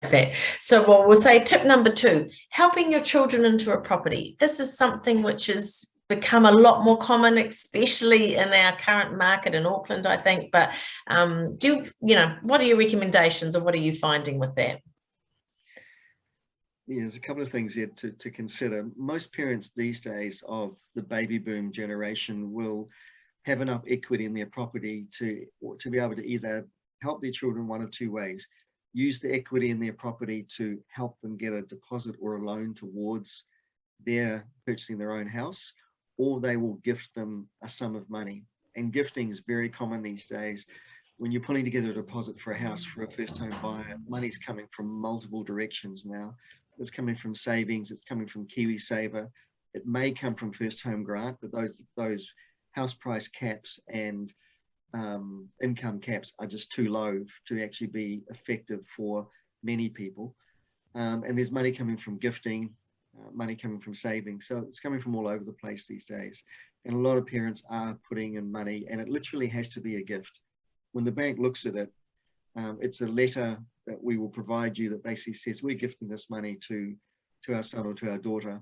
that. So we'll say tip number 2, helping your children into a property. This is something which has become a lot more common, especially in our current market in Auckland, I think. But what are your recommendations, or what are you finding with that? Yeah, there's a couple of things here to consider. Most parents these days of the baby boom generation will have enough equity in their property to be able to either help their children one of two ways: use the equity in their property to help them get a deposit or a loan towards their purchasing their own house, or they will gift them a sum of money. And gifting is very common these days. When you're putting together a deposit for a house for a first-time buyer, money's coming from multiple directions now. It's coming from savings, it's coming from KiwiSaver. It may come from First Home Grant, but those house price caps and income caps are just too low to actually be effective for many people. And there's money coming from gifting, money coming from savings. So it's coming from all over the place these days. And a lot of parents are putting in money, and it literally has to be a gift. When the bank looks at it, it's a letter that we will provide you that basically says we're gifting this money to our son or to our daughter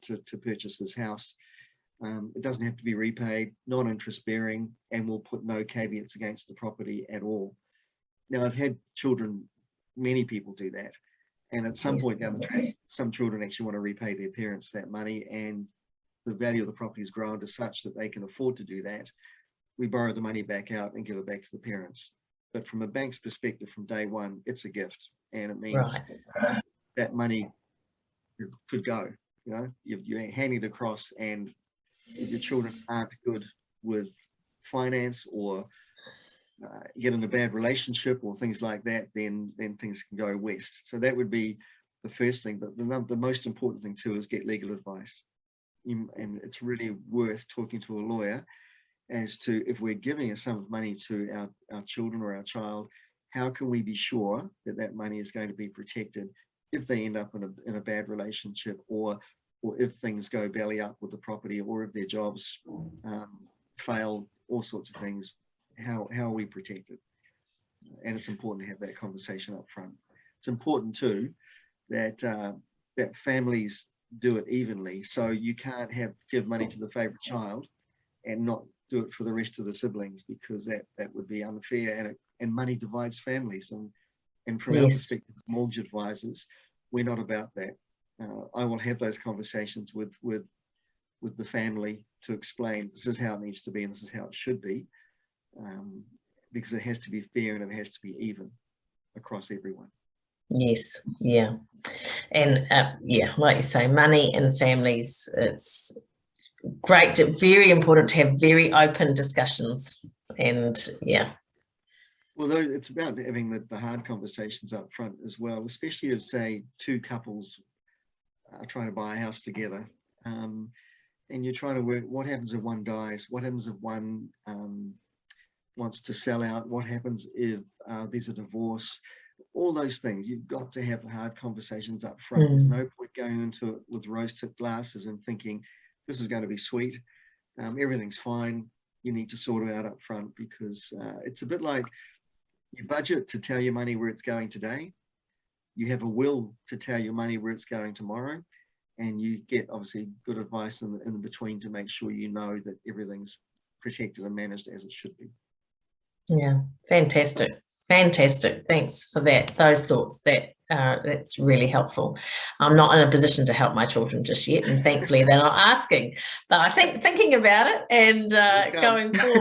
to purchase this house. It doesn't have to be repaid, non-interest bearing, and we'll put no caveats against the property at all. Now, I've had children, many people do that, and at some point down the track, some children actually want to repay their parents that money, and the value of the property has grown to such that they can afford to do that. We borrow the money back out and give it back to the parents. But from a bank's perspective, from day one, it's a gift, and it means that money could go. You're handing it across, and if your children aren't good with finance, or get in a bad relationship or things like that, then things can go west. So that would be the first thing. But the most important thing too is get legal advice, and it's really worth talking to a lawyer as to, if we're giving a sum of money to our children or our child, how can we be sure that that money is going to be protected if they end up in a bad relationship, or if things go belly up with the property, or if their jobs fail, all sorts of things. How are we protected? And it's important to have that conversation up front. It's important too that that families do it evenly. So you can't give money to the favorite child and not do it for the rest of the siblings, because that would be unfair, and money divides families. And from our perspective, mortgage advisors, we're not about that. I will have those conversations with the family to explain this is how it needs to be and this is how it should be, because it has to be fair and it has to be even across everyone. Yes, yeah. And like you say, money and families, it's great, very important to have very open discussions. And well, though, it's about having the hard conversations up front as well, especially if, say, two couples are trying to buy a house together, and you're trying to work, what happens if one dies? What happens if one wants to sell out? What happens if there's a divorce? All those things, you've got to have the hard conversations up front. There's no point going into it with rose-tipped glasses and thinking this is going to be sweet, everything's fine. You need to sort it out up front, because it's a bit like you budget to tell your money where it's going today. You have a will to tell your money where it's going tomorrow, and you get obviously good advice in the between to make sure you know that everything's protected and managed as it should be. Yeah, fantastic. Thanks for those thoughts. That's really helpful. I'm not in a position to help my children just yet, and thankfully they're not asking, but I think thinking about it and going forward